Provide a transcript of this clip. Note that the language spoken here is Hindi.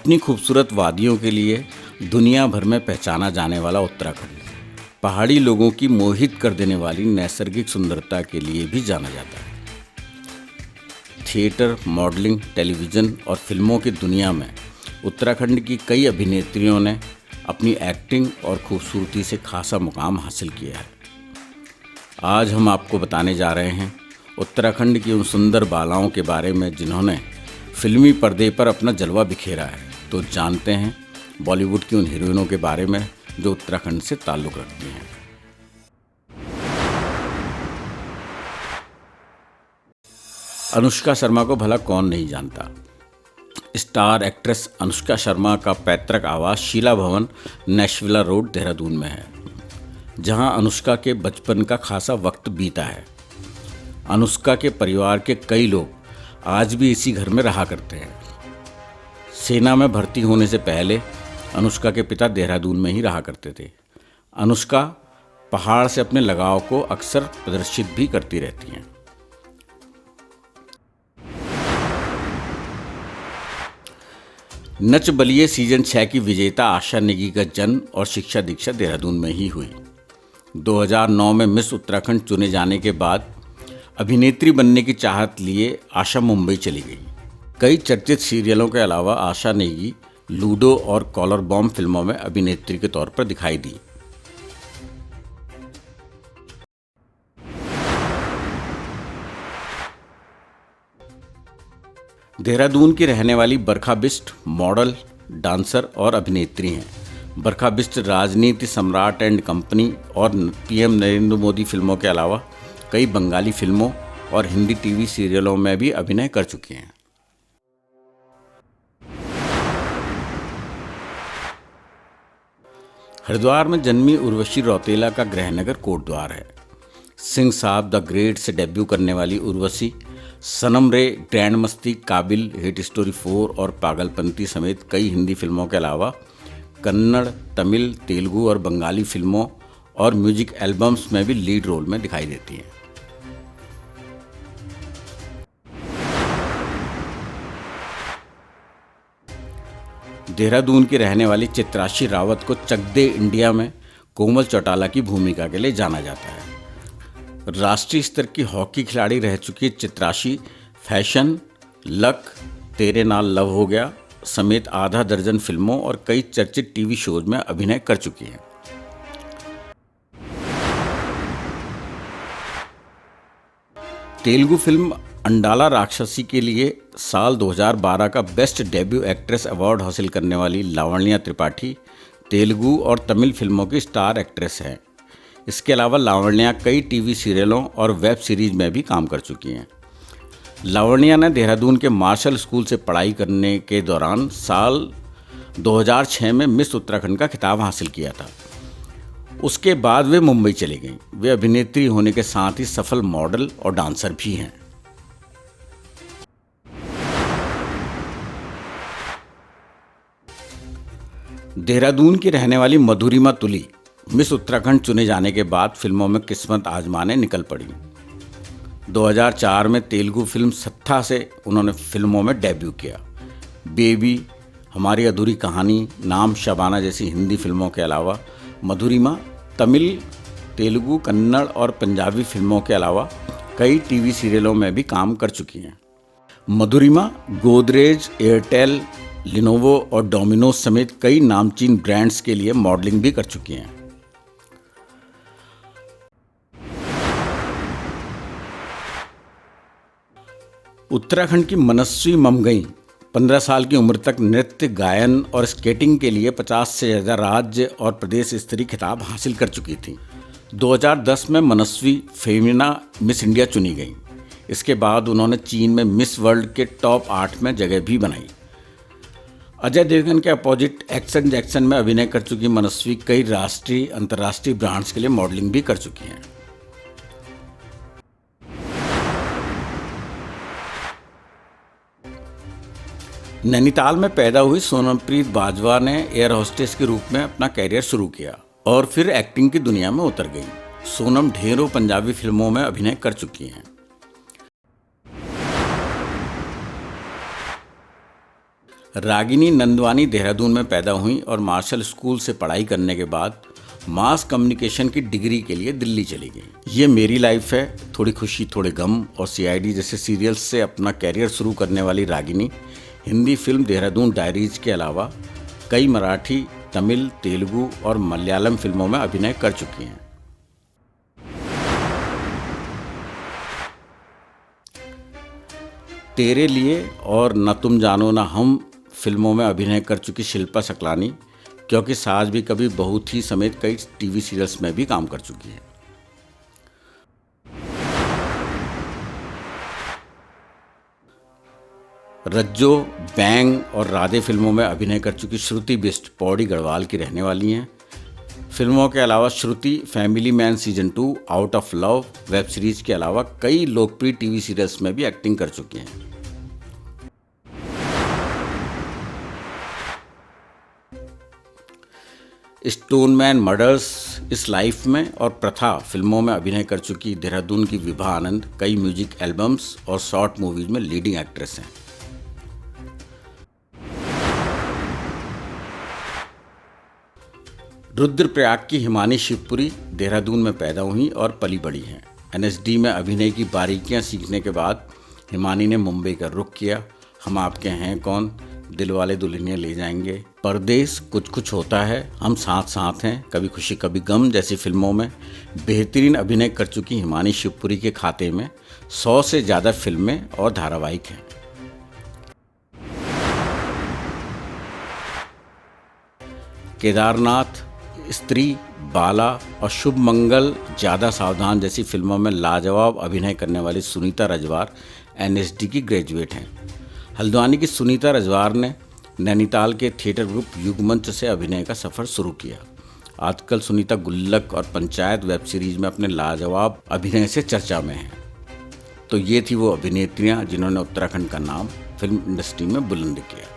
अपनी खूबसूरत वादियों के लिए दुनिया भर में पहचाना जाने वाला उत्तराखंड पहाड़ी लोगों की मोहित कर देने वाली नैसर्गिक सुंदरता के लिए भी जाना जाता है। थिएटर, मॉडलिंग, टेलीविज़न और फिल्मों की दुनिया में उत्तराखंड की कई अभिनेत्रियों ने अपनी एक्टिंग और खूबसूरती से खासा मुकाम हासिल किया है। आज हम आपको बताने जा रहे हैं उत्तराखंड की उन सुंदर बालाओं के बारे में जिन्होंने फिल्मी पर्दे पर अपना जलवा बिखेरा है। तो जानते हैं बॉलीवुड की उन हीरोइनों के बारे में जो उत्तराखंड से ताल्लुक़ रखती हैं। अनुष्का शर्मा को भला कौन नहीं जानता। स्टार एक्ट्रेस अनुष्का शर्मा का पैतृक आवास शीला भवन, नेशविला रोड, देहरादून में है, जहां अनुष्का के बचपन का खासा वक्त बीता है। अनुष्का के परिवार के कई लोग आज भी इसी घर में रहा करते हैं। सेना में भर्ती होने से पहले अनुष्का के पिता देहरादून में ही रहा करते थे। अनुष्का पहाड़ से अपने लगाव को अक्सर प्रदर्शित भी करती रहती हैं। नच बलिए सीजन 6 की विजेता आशा नेगी का जन्म और शिक्षा दीक्षा देहरादून में ही हुई। 2009 में मिस उत्तराखंड चुने जाने के बाद अभिनेत्री बनने की चाहत लिए आशा मुंबई चली गई। कई चर्चित सीरियलों के अलावा आशा नेगी लूडो और कॉलर बॉम्ब फिल्मों में अभिनेत्री के तौर पर दिखाई दी। देहरादून की रहने वाली बरखा बिष्ट मॉडल, डांसर और अभिनेत्री हैं। बरखा बिष्ट राजनीति सम्राट एंड कंपनी और पीएम नरेंद्र मोदी फिल्मों के अलावा कई बंगाली फिल्मों और हिंदी टीवी सीरियलों में भी अभिनय कर चुकी हैं। हरिद्वार में जन्मी उर्वशी रौतेला का गृहनगर कोटद्वार है। सिंह साहब द ग्रेट से डेब्यू करने वाली उर्वशी सनम रे, ग्रैंड मस्ती, काबिल, हिट स्टोरी 4 और पागलपंती समेत कई हिंदी फिल्मों के अलावा कन्नड़, तमिल, तेलुगु और बंगाली फिल्मों और म्यूजिक एल्बम्स में भी लीड रोल में दिखाई देती हैं। देहरादून की रहने वाली चित्राशी रावत को चक दे इंडिया में कोमल चौटाला की भूमिका के लिए जाना जाता है। राष्ट्रीय स्तर की हॉकी खिलाड़ी रह चुकी चित्राशी फैशन, लक, तेरे नाल लव हो गया समेत आधा दर्जन फिल्मों और कई चर्चित टीवी शोज में अभिनय कर चुकी हैं। तेलुगु फिल्म अंडाला राक्षसी के लिए साल 2012 का बेस्ट डेब्यू एक्ट्रेस अवार्ड हासिल करने वाली लावण्या त्रिपाठी तेलुगु और तमिल फिल्मों की स्टार एक्ट्रेस हैं। इसके अलावा लावण्या कई टीवी सीरियलों और वेब सीरीज में भी काम कर चुकी हैं। लावण्या ने देहरादून के मार्शल स्कूल से पढ़ाई करने के दौरान साल 2006 में मिस उत्तराखंड का खिताब हासिल किया था। उसके बाद वे मुंबई चली गईं। वे अभिनेत्री होने के साथ ही सफल मॉडल और डांसर भी हैं। देहरादून की रहने वाली मधुरिमा तुली मिस उत्तराखंड चुने जाने के बाद फिल्मों में किस्मत आजमाने निकल पड़ी। 2004 में तेलुगु फिल्म सत्था से उन्होंने फिल्मों में डेब्यू किया। बेबी, हमारी अधूरी कहानी, नाम, शबाना जैसी हिंदी फिल्मों के अलावा मधुरिमा तमिल, तेलुगु, कन्नड़ और पंजाबी फिल्मों के अलावा कई टीवी सीरियलों में भी काम कर चुकी हैं। मधुरिमा गोदरेज, एयरटेल, लिनोवो और डोमिनोज समेत कई नामचीन ब्रांड्स के लिए मॉडलिंग भी कर चुकी हैं। उत्तराखंड की मनस्वी ममगई 15 साल की उम्र तक नृत्य, गायन और स्केटिंग के लिए 50 से ज़्यादा राज्य और प्रदेश स्तरीय खिताब हासिल कर चुकी थी। 2010 में मनस्वी फेमिना मिस इंडिया चुनी गई। इसके बाद उन्होंने चीन में मिस वर्ल्ड के टॉप 8 में जगह भी बनाई। अजय देवगन के अपोजिट एक्शन जैक्सन में अभिनय कर चुकी मनस्वी कई राष्ट्रीय अंतर्राष्ट्रीय ब्रांड्स के लिए मॉडलिंग भी कर चुकी हैं। नैनीताल में पैदा हुई सोनमप्रीत बाजवा ने एयर होस्टेस के रूप में अपना कैरियर शुरू किया और फिर एक्टिंग की दुनिया में उतर गई। सोनम ढेरों पंजाबी फिल्मों में अभिनय कर चुकी हैं। रागिनी नंदवानी देहरादून में पैदा हुई और मार्शल स्कूल से पढ़ाई करने के बाद मास कम्युनिकेशन की डिग्री के लिए दिल्ली चली गई। ये मेरी लाइफ है, थोड़ी खुशी थोड़े गम और सीआईडी जैसे सीरियल्स से अपना कैरियर शुरू करने वाली रागिनी हिंदी फिल्म देहरादून डायरीज के अलावा कई मराठी, तमिल, तेलुगु और मलयालम फिल्मों में अभिनय कर चुकी हैं। तेरे लिए और न तुम जानो न हम फिल्मों में अभिनय कर चुकी शिल्पा सकलानी क्योंकि साज भी कभी बहुत ही समेत कई टीवी सीरियल्स में भी काम कर चुकी है। रज्जो, बैंग और राधे फिल्मों में अभिनय कर चुकी श्रुति बिष्ट पौड़ी गढ़वाल की रहने वाली हैं। फिल्मों के अलावा Shruti Family Man season 2, Out of Love web series के अलावा कई लोकप्रिय टीवी सीरियल्स में भी एक्टिंग कर चुकी हैं। स्टोनमैन मर्डर्स, इस लाइफ में और प्रथा फिल्मों में अभिनय कर चुकी देहरादून की विभा आनंद कई म्यूजिक एल्बम्स और शॉर्ट मूवीज में लीडिंग एक्ट्रेस हैं। रुद्रप्रयाग की हिमानी शिवपुरी देहरादून में पैदा हुई और पली बड़ी हैं। एनएसडी में अभिनय की बारीकियां सीखने के बाद हिमानी ने मुंबई का रुख किया। हम आपके हैं कौन, दिलवाले दुल्हनिया ले जाएंगे, परदेस, कुछ कुछ होता है, हम साथ साथ हैं, कभी खुशी कभी गम जैसी फिल्मों में बेहतरीन अभिनय कर चुकी हिमानी शिवपुरी के खाते में 100 से ज़्यादा फिल्में और धारावाहिक हैं। केदारनाथ, स्त्री, बाला और शुभ मंगल, ज़्यादा सावधान जैसी फिल्मों में लाजवाब अभिनय करने वाली सुनीता रजवार एनएसडी की ग्रेजुएट हैं। हल्द्वानी की सुनीता रजवार ने नैनीताल के थिएटर ग्रुप युगमंच से अभिनय का सफ़र शुरू किया। आजकल सुनीता गुल्लक और पंचायत वेब सीरीज में अपने लाजवाब अभिनय से चर्चा में हैं। तो ये थी वो अभिनेत्रियां जिन्होंने उत्तराखंड का नाम फिल्म इंडस्ट्री में बुलंद किया।